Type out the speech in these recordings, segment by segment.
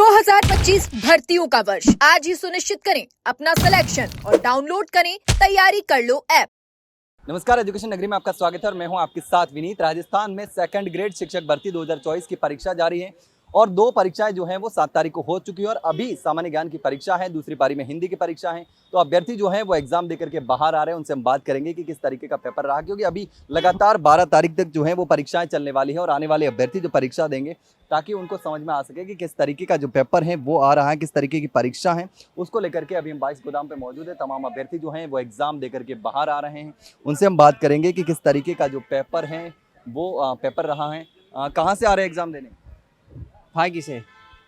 2025 भर्तियों का वर्ष आज ही सुनिश्चित करें अपना सिलेक्शन और डाउनलोड करें तैयारी कर लो ऐप। नमस्कार, एजुकेशन नगरी में आपका स्वागत है और मैं हूं आपके साथ विनीत। राजस्थान में सेकंड ग्रेड शिक्षक भर्ती 2024 की परीक्षा जारी है और दो परीक्षाएं जो हैं वो 7 तारीख को हो चुकी है और अभी सामान्य ज्ञान की परीक्षा है, दूसरी पारी में हिंदी की परीक्षा है। तो अभ्यर्थी जो हैं वो एग्जाम देकर के बाहर आ रहे हैं, उनसे हम बात करेंगे कि किस तरीके का पेपर रहा, क्योंकि अभी लगातार 12 तारीख तक जो है वो परीक्षाएं चलने वाली है और आने वाले अभ्यर्थी जो परीक्षा देंगे ताकि उनको समझ में आ सके कि किस तरीके का जो पेपर है वो आ रहा है, किस तरीके की परीक्षा है, उसको लेकर के अभी हम 22 गोदाम पे मौजूद है। तमाम अभ्यर्थी जो हैं वो एग्जाम देकर के बाहर आ रहे हैं, उनसे हम बात करेंगे कि किस तरीके का जो पेपर है वो पेपर रहा है। कहाँ से आ रहे हैं एग्जाम देने? भागी से।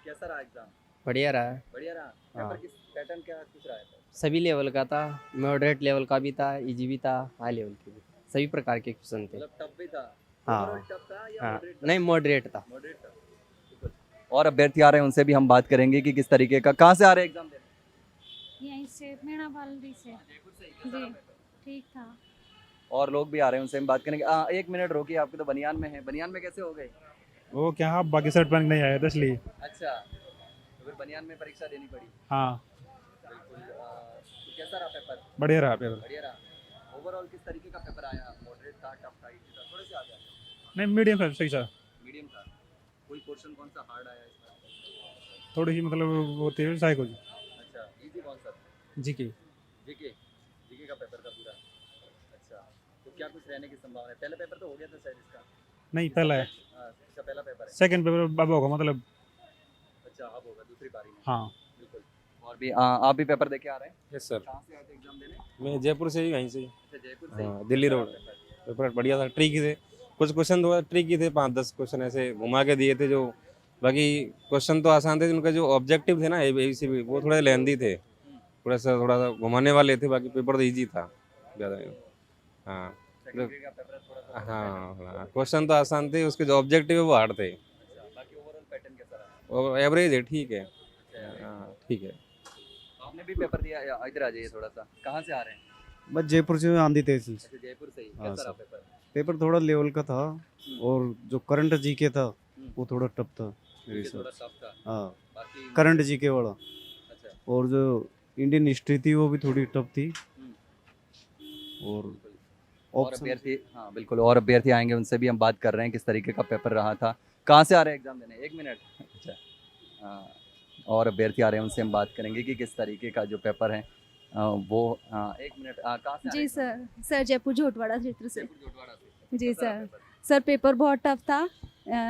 कैसा रहा एग्जाम? बढ़िया रहा। बढ़िया रहा। हाँ। पेपर किस पैटर्न क्या कुछ रहा है? सभी लेवल का था, मॉडरेट लेवल का भी था, इजी भी था, हाई लेवल के भी, सभी प्रकार के क्वेश्चन थे। मतलब टफ भी था? हाँ। Overall टफ था या हाँ, moderate था? नहीं मॉडरेट था। Moderate था। बिल्कुल। और अभ्यर्थी आ रहे हैं, उनसे भी हम बात करेंगे कि किस तरीके का, कहाँ से आ रहे हैं एग्जाम देने? यहीं से मेरा बालदी से। जयपुर से ही? कैसा जी। रहा पेपर? ठीक था। और लोग भी आ रहे हैं, उनसे हम बात करेंगे। एक मिनट रोकिए, आपके तो बनियान में है, बनियान में कैसे हो गए? वो क्या आप बाकी शर्ट पहन के नहीं आए थे इसलिए। अच्छा, तो फिर बनियान में परीक्षा देनी पड़ी। हाँ, बिल्कुल। तो कैसा रहा पेपर? बढ़िया रहा पेपर। बढ़िया रहा। ओवरऑल किस तरीके का पेपर आया? मॉडरेट था, टफ था, इजी था? थोड़े से आ जाए। नहीं, मीडियम था, सही था। मीडियम था। कोई क्वेश्चन कौन सा हार्ड आया इसमें? थोड़ी सी मतलब वो थी साइको जी। अच्छा, इजी कौन सा था? जी की। जीके का पेपर था पूरा। अच्छा, तो क्या कुछ रहने की संभावना है? पहला पेपर तो हो गया था शायद इसका? नहीं, पहला है। इसका पहला पेपर है। सेकंड पेपर अब होगा मतलब। अच्छा, अब होगा दूसरी पारी में। हाँ। बिल्कुल। और भी आप भी पेपर देके आ रहे हैं? Yes sir. कहाँ से आए थे एग्जाम देने? मैं जयपुर से ही, वहीं से ही। अच्छा, जयपुर से ही? हाँ, दिल्ली रोड। पेपर बढ़िया था, ट्रिकी थे, कुछ क्वेश्चन तो ट्रिकी थे, 5-10 क्वेश्चन ऐसे घुमा के दिए थे जो, बाकी क्वेश्चन तो आसान थे, उनका जो ऑब्जेक्टिव थे ना ABCD वो थोड़े लेंदी थे, थोड़ा सा घुमाने वाले थे, बाकी पेपर तो ईजी था ज़्यादा। हाँ सेकंड ग्रेड का पेपर थोड़ा सा। हाँ, क्वेश्चन तो आसान थे, उसके जो ऑब्जेक्टिव है वो हार्ड थे। अच्छा, बाकी ओवरऑल पैटर्न कैसा रहा? और एवरेज है, ठीक है। अच्छा, हाँ, ठीक है। आपने भी पेपर दिया? इधर आ जाइए थोड़ा सा। कहाँ से आ रहे हैं? बस जयपुर से आंधी तहसील से। अच्छा, जयपुर से ही। हाँ, कैसा रहा सर। पेपर? पेपर थोड़ा लेवल का था और जो करंट जीके था हम्म। वो थोड़ा टफ था मेरे ये हिसाब थोड़ा से। टफ था। हाँ, बाकी करंट जीके वाला। अच्छा। और जो इंडियन हिस्ट्री थी वो भी थोड़ी टफ थी। और बिल्कुल। और ऑप्शन अभ्यर्थी, हाँ बिल्कुल, और अभ्यर्थी आएंगे, उनसे भी हम बात कर रहे हैं किस तरीके का पेपर रहा था। कहाँ से आ रहे हैं एग्जाम देने? एक मिनट। अच्छा, हाँ, और अभ्यर्थी आ रहे हैं, उनसे हम बात करेंगे कि किस तरीके का जो पेपर है वो। एक मिनट, कहाँ से आ रहे जी हैं? सर जयपुर झोटवाड़ा क्षेत्र से। जयपुर जोटवाड़ा से। जी कैसा रहा सर। पेपर? सर पेपर बहुत टफ था।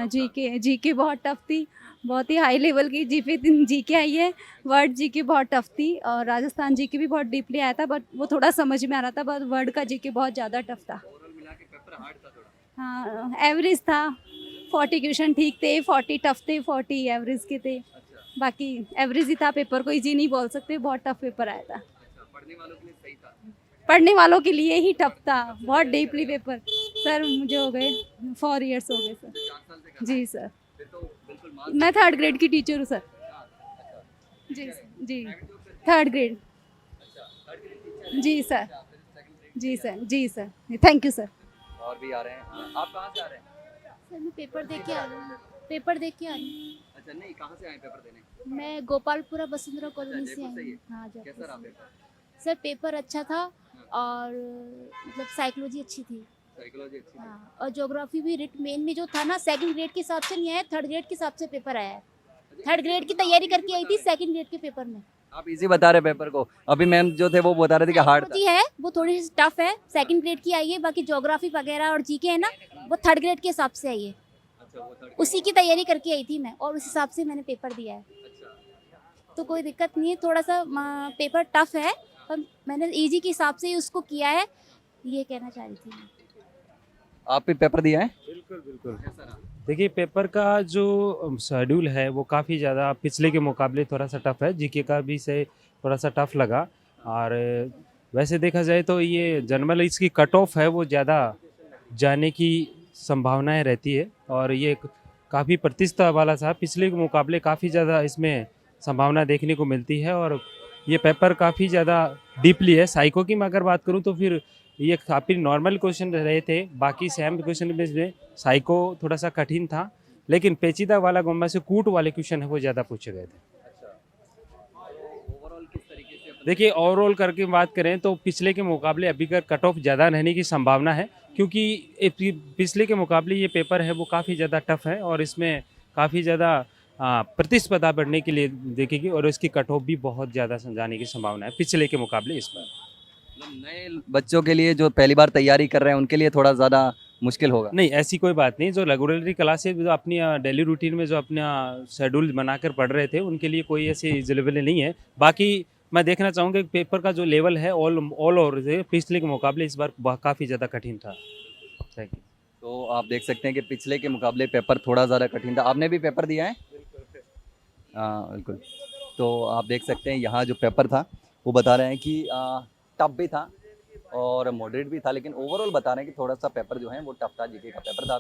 जीके बहुत टफ थी, बहुत ही हाई लेवल की जीके आई है। वर्ड जीके बहुत टफ थी और राजस्थान जीके भी बहुत डीपली आया था, बट वो थोड़ा समझ में आ रहा था, बट वर्ड का जीके बहुत ज़्यादा टफ था। ओवरऑल मिला के पेपर हार्ड था थोड़ा? हाँ, एवरेज था। 40 क्वेश्चन ठीक थे, 40 टफ थे, 40 एवरेज के थे। अच्छा। बाकी एवरेज ही था, पेपर को इजी नहीं बोल सकते, बहुत टफ पेपर आया था। अच्छा, पढ़ने वालों के लिए सही था? पढ़ने वालों के लिए ही टफ था, बहुत डीपली पेपर। सर मुझे हो गए 4 इयर्स हो गए सर। 4 साल से कर? जी सर। फिर तो बिल्कुल मार्क्स। मैं 3rd ग्रेड की टीचर हूँ सर। अच्छा, जी जी, प्राइवेट जॉब करते हैं? 3rd grade. अच्छा, थर्ड ग्रेड टीचर है? जी सर। अच्छा, फिर सेकंड ग्रेड जी टीचर है। सर। जी सर, थैंक यू सर। और भी आ रहे हैं। आप कहाँ से आ रहे हैं? सर मैं पेपर दे के आ रही हूँ। पेपर दे के आ रही अच्छा, नहीं, कहाँ से आए पेपर देने? हूँ। मैं गोपालपुरा वसुंधरा कॉलोनी से जयपुर आई से ही हूँ। हाँ, कैसा जयपुर रहा से। पेपर? सर पेपर अच्छा था और मतलब साइकोलॉजी अच्छी थी। साइकोलॉजी अच्छी थी? हाँ, और ज्योग्राफी भी रिट मेन में जो था ना, 2nd ग्रेड के हिसाब से नहीं आया, 3rd ग्रेड के हिसाब से पेपर आया है। 3rd ग्रेड की तैयारी करके आई थी 2nd ग्रेड के पेपर में। आप इजी बता रहे पेपर को, अभी मैम जो थे वो बता रहे थे कि हार्ड था। साइकोलॉजी है वो थोड़ी सी टफ है, 2nd ग्रेड की आई है। बाकी ज्योग्राफी वगैरह और जीके है ना, वो 3rd ग्रेड के हिसाब से आई है। अच्छा, वो थर्ड। उसी की तैयारी करके आई थी मैं और उस हिसाब से मैंने पेपर दिया है। अच्छा, तो कोई दिक्कत नहीं है, थोड़ा सा पेपर टफ है पर मैंने इजी के हिसाब से ही उसको किया है, ये कहना चाह रही थी मैं। आप भी पेपर दिया है? बिल्कुल बिल्कुल। कैसा रहा? देखिए, पेपर का जो शेड्यूल है वो काफ़ी ज़्यादा पिछले के मुकाबले थोड़ा सा टफ है, जीके का भी से थोड़ा सा टफ लगा। और वैसे देखा जाए तो ये जनरल इसकी कट ऑफ है वो ज़्यादा जाने की संभावनाएं रहती है और ये काफ़ी प्रतिष्ठा वाला था, पिछले के मुकाबले काफ़ी ज़्यादा इसमें संभावना देखने को मिलती है। और ये पेपर काफ़ी ज़्यादा डीपली है। साइको की मैं अगर बात करूँ तो फिर ये काफ़ी नॉर्मल क्वेश्चन रहे थे, बाकी सेम क्वेश्चन में साइको थोड़ा सा कठिन था, लेकिन पेचीदा वाला गुम्बा से कूट वाले क्वेश्चन है वो ज़्यादा पूछे गए थे। ओवरऑल किस तरीके से देखिए ओवरऑल करके बात करें तो पिछले के मुकाबले अभी का कट ऑफ ज़्यादा रहने की संभावना है, क्योंकि पिछले के मुकाबले ये पेपर है वो काफ़ी ज़्यादा टफ है और इसमें काफ़ी ज़्यादा प्रतिस्पर्धा बढ़ने के लिए देखेगी और इसकी कट ऑफ भी बहुत ज़्यादा जाने की संभावना है पिछले के मुकाबले इस बार। मतलब नए बच्चों के लिए जो पहली बार तैयारी कर रहे हैं उनके लिए थोड़ा ज़्यादा मुश्किल होगा? नहीं, ऐसी कोई बात नहीं। जो रेगुलरली क्लासेज जो अपनी डेली रूटीन में जो अपना शेड्यूल बनाकर पढ़ रहे थे उनके लिए कोई ऐसी एलिजिबल नहीं है। बाकी मैं देखना चाहूँगा कि पेपर का जो लेवल है ऑल ओवर से पिछले के मुकाबले इस बार काफ़ी ज़्यादा कठिन था। Thank you. तो आप देख सकते हैं कि पिछले के मुकाबले पेपर थोड़ा ज़्यादा कठिन था। आपने भी पेपर दिया है? हाँ बिल्कुल। तो आप देख सकते हैं यहाँ जो पेपर था वो बता रहे हैं कि टफ भी था और मॉडरेट भी था, लेकिन ओवरऑल बता रहे हैं कि थोड़ा सा पेपर जो है वो टफ था। जीके का पेपर था।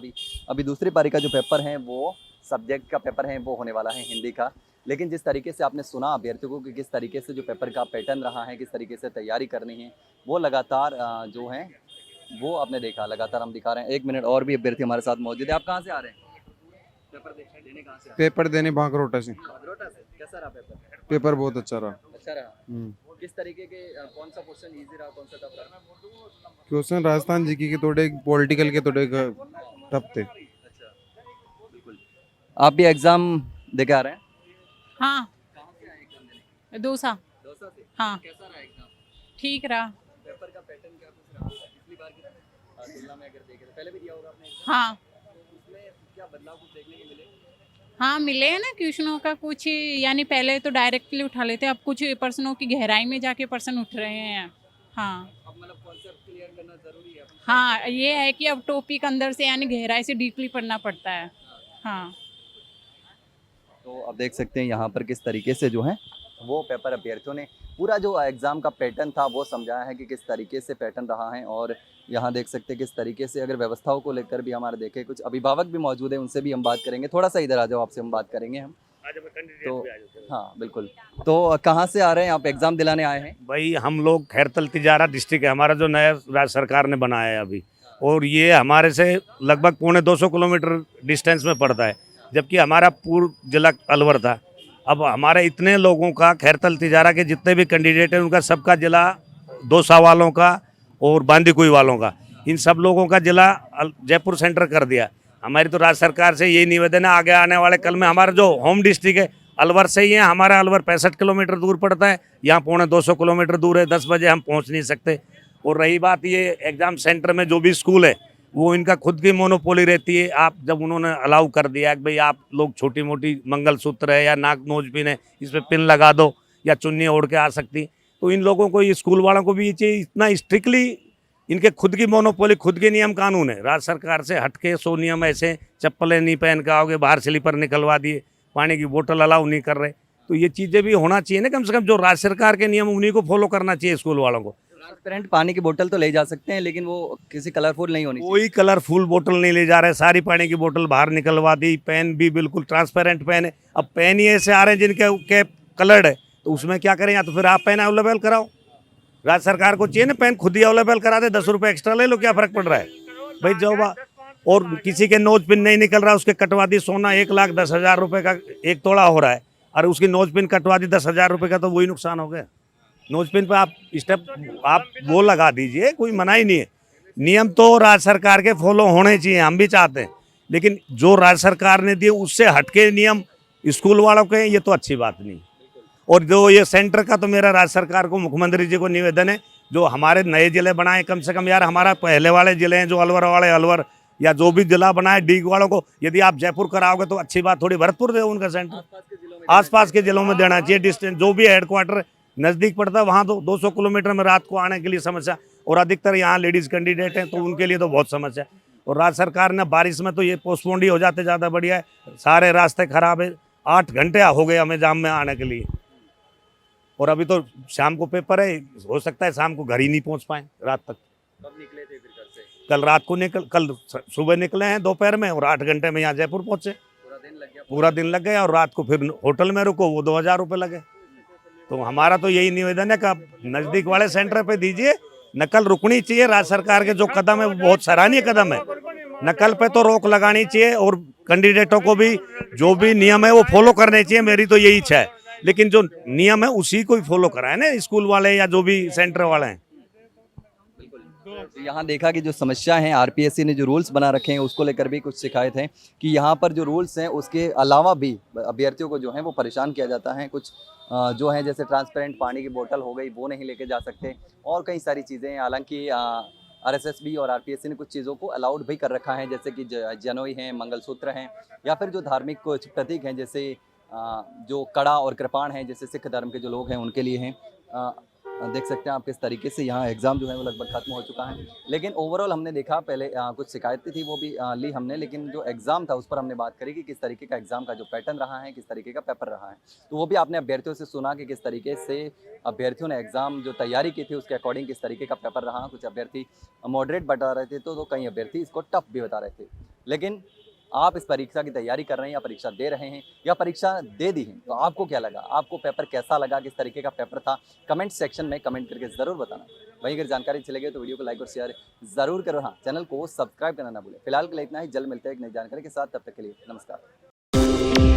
अभी दूसरी पारी का जो पेपर है वो सब्जेक्ट का पेपर है, वो होने वाला है हिंदी का। लेकिन जिस तरीके से आपने सुना अभ्यर्थियों को कि किस तरीके से जो पेपर का पैटर्न रहा है, किस तरीके से तैयारी करनी है, वो लगातार जो है वो आपने देखा, लगातार हम दिखा रहे हैं। 1 मिनट और भी अभ्यर्थी हमारे साथ मौजूद है। आप कहाँ से आ रहे हैं? पेपर देने कहाँ से आ रहे पेपर देने बांकरोटा से। हैं? भद्रोटा से। कैसा रहा पेपर? पेपर बहुत अच्छा रहा। अच्छा रहा। किस तरीके के कौन सा क्वेश्चन इजी रहा, कौन सा टफ रहा? क्वेश्चन राजस्थान जीके के थोड़े पॉलिटिकल के थोड़े टफ थे। अच्छा, बिल्कुल। आप भी एग्जाम दे के आ रहे हैं? हाँ, कहाँ से आए एग्जाम देने? दोसा। दौसा से। हाँ, कैसा रहा एग्जाम? ठीक रहा। पेपर का पैटर्न क्या कुछ रहा पिछली बार की तुलना में? अगर देखें तो पहले भी दिया होगा आपने exam? हाँ तो उसमें क्या बदलाव कुछ देखने को मिले? हाँ, मिले हैं ना क्वेश्चनों का कुछ, यानी पहले तो डायरेक्टली उठा लेते, अब कुछ प्रश्नों की गहराई में जाके प्रश्न उठ रहे हैं। हाँ अब मतलब कॉन्सेप्ट क्लियर करना जरूरी है। हाँ, ये है कि अब टॉपिक अंदर से यानी गहराई से डीपली पढ़ना पड़ता है। हाँ, तो अब देख सकते हैं यहाँ पर किस तरीके से जो है वो पेपर अभ्यर्थियों ने पूरा जो एग्ज़ाम का पैटर्न था वो समझाया है कि किस तरीके से पैटर्न रहा है। और यहाँ देख सकते हैं किस तरीके से अगर व्यवस्थाओं को लेकर भी हमारे देखें, कुछ अभिभावक भी मौजूद हैं, उनसे भी हम बात करेंगे। थोड़ा सा इधर आ जाओ, आपसे हम बात करेंगे हम। तो हाँ बिल्कुल। तो कहाँ से आ रहे हैं आप? एग्ज़ाम दिलाने आए हैं? भाई हम लोग खैरतल तिजारा डिस्ट्रिक्ट है हमारा, जो नया राज्य सरकार ने बनाया है अभी, और ये हमारे से लगभग 250 किलोमीटर डिस्टेंस में पड़ता है, जबकि हमारा पूर्व जिला अलवर था। अब हमारे इतने लोगों का खैरतल तिजारा के जितने भी कैंडिडेट हैं उनका सबका जिला दौसा वालों का और बांदीकुई वालों का, इन सब लोगों का जिला जयपुर सेंटर कर दिया। हमारी तो राज्य सरकार से यही निवेदन है, आगे आने वाले कल में हमारा जो होम डिस्ट्रिक्ट है अलवर से ही है, हमारा अलवर 65 किलोमीटर दूर पड़ता है, यहाँ 250 किलोमीटर दूर है, 10 बजे हम पहुँच नहीं सकते। और रही बात ये एग्ज़ाम सेंटर में जो भी स्कूल है वो इनका खुद की मोनोपोली रहती है। आप जब उन्होंने अलाउ कर दिया कि भाई आप लोग छोटी मोटी मंगलसूत्र है या नाक नोज पिन है इस पर पिन लगा दो या चुन्नी ओढ़ के आ सकती, तो इन लोगों को, ये स्कूल वालों को भी ये चाहिए इतना स्ट्रिक्टली, इनके खुद की मोनोपोली, खुद के नियम कानून है। राज्य सरकार से हटके 100 नियम ऐसे, चप्पलें नहीं पहन के आओगे, बाहर स्लीपर निकलवा दिए, पानी की बोतल अलाउ नहीं कर रहे। तो ये चीज़ें भी होना चाहिए ना, कम से कम जो राज्य सरकार के नियम उन्हीं को फॉलो करना चाहिए स्कूल वालों को। ट्रांसपेरेंट पानी की बोतल तो ले जा सकते हैं, लेकिन वो किसी कलरफुल नहीं होनी चाहिए। कोई कलरफुल बोतल नहीं ले जा रहे, सारी पानी की बोतल बाहर निकलवा दी। पेन भी बिल्कुल ट्रांसपेरेंट पेन है। अब पेन ही ऐसे आ रहे हैं जिनके कैप कलर्ड है, तो उसमें क्या करें? या तो फिर आप पेन अवेलेबल कराओ, राज्य सरकार को चाहिए ना पेन खुद ही अवेलेबल करा दे, 10 रुपये एक्स्ट्रा ले लो, क्या फर्क पड़ रहा है भाई? जो और किसी के नोज पिन नहीं निकल रहा, उसके कटवा दी सोना 1,10,000 रुपये का 1 तोड़ा हो रहा है, और उसकी नोज पिन कटवा दी 10,000 रुपये का, तो वही नुकसान हो गया। नोज पिन पे आप स्टेप आप वो लगा दीजिए, कोई मना ही नहीं है। नियम तो राज्य सरकार के फॉलो होने चाहिए, हम भी चाहते हैं, लेकिन जो राज्य सरकार ने दिए उससे हटके नियम स्कूल वालों के, ये तो अच्छी बात नहीं। और जो ये सेंटर का, तो मेरा राज्य सरकार को, मुख्यमंत्री जी को निवेदन है, जो हमारे नए जिले बनाए, कम से कम यार हमारा पहले वाले जिले हैं जो अलवर वाले अलवर, या जो भी जिला बनाए डीग वालों को, यदि आप जयपुर कराओगे तो अच्छी बात, थोड़ी भरतपुर दे उनका सेंटर, आसपास के जिलों में देना चाहिए। डिस्टेंस जो भी हेडक्वार्टर नज़दीक पड़ता है वहाँ तो 200 किलोमीटर में रात को आने के लिए समस्या, और अधिकतर यहाँ लेडीज़ कैंडिडेट हैं तो उनके लिए तो बहुत समस्या। और राज्य सरकार ने बारिश में तो ये पोस्टपोन ही हो जाते, ज़्यादा बढ़िया है। सारे रास्ते खराब है, 8 घंटे हो गए हमें जाम में आने के लिए, और अभी तो शाम को पेपर है, हो सकता है शाम को घर ही नहीं पहुँच पाए रात तक। कब निकले थे फिर घर से? कल रात को कल सुबह निकले हैं दोपहर में, और 8 घंटे में यहाँ जयपुर पहुँचे। पूरा दिन लग गया, और रात को फिर होटल में रुको, वो 2,000 रुपये लगे। तो हमारा तो यही निवेदन है कि आप नज़दीक वाले सेंटर पे दीजिए, नकल रुकनी चाहिए। राज्य सरकार के जो कदम है वो बहुत सराहनीय कदम है, नकल पे तो रोक लगानी चाहिए और कैंडिडेटों को भी जो भी नियम है वो फॉलो करने चाहिए, मेरी तो यही इच्छा है। लेकिन जो नियम है उसी को ही फॉलो कराए ना स्कूल वाले या जो भी सेंटर वाले हैं। यहाँ देखा कि जो समस्या है, आरपीएससी ने जो रूल्स बना रखे हैं उसको लेकर भी कुछ शिकायत है कि यहाँ पर जो रूल्स हैं उसके अलावा भी अभ्यर्थियों को जो है वो परेशान किया जाता है। कुछ जो है जैसे ट्रांसपेरेंट पानी की बोतल हो गई वो नहीं लेके जा सकते और कई सारी चीज़ें हैं। हालांकि आरएसएस और आरपीएससी ने कुछ चीज़ों को अलाउड भी कर रखा है, जैसे कि जनोई हैं, मंगलसूत्र हैं, या फिर जो धार्मिक कुछ प्रतीक हैं जैसे जो कड़ा और कृपाण हैं, जैसे सिख धर्म के जो लोग हैं उनके लिए हैं। देख सकते हैं आप किस तरीके से यहाँ एग्ज़ाम जो है वो लगभग खत्म हो चुका है। लेकिन ओवरऑल हमने देखा, पहले कुछ शिकायतें थी वो भी ली हमने, लेकिन जो एग्ज़ाम था उस पर हमने बात करी कि किस तरीके का एग्ज़ाम का जो पैटर्न रहा है, किस तरीके का पेपर रहा है। तो वो भी आपने अभ्यर्थियों से सुना कि किस तरीके से अभ्यर्थियों ने एग्ज़ाम जो तैयारी की थी उसके अकॉर्डिंग किस तरीके का पेपर रहा। कुछ अभ्यर्थी मॉडरेट बता रहे थे तो कई अभ्यर्थी इसको टफ भी बता रहे थे। लेकिन आप इस परीक्षा की तैयारी कर रहे हैं या परीक्षा दे रहे हैं या परीक्षा दे दी है, तो आपको क्या लगा, आपको पेपर कैसा लगा, किस तरीके का पेपर था, कमेंट सेक्शन में कमेंट करके ज़रूर बताना। वहीं अगर जानकारी अच्छी लगे तो वीडियो को लाइक और शेयर ज़रूर करो। हाँ, चैनल को सब्सक्राइब करना ना भूलें। फिलहाल के लिए इतना ही, जल्द मिलते हैं एक नई जानकारी के साथ, तब तक के लिए नमस्कार।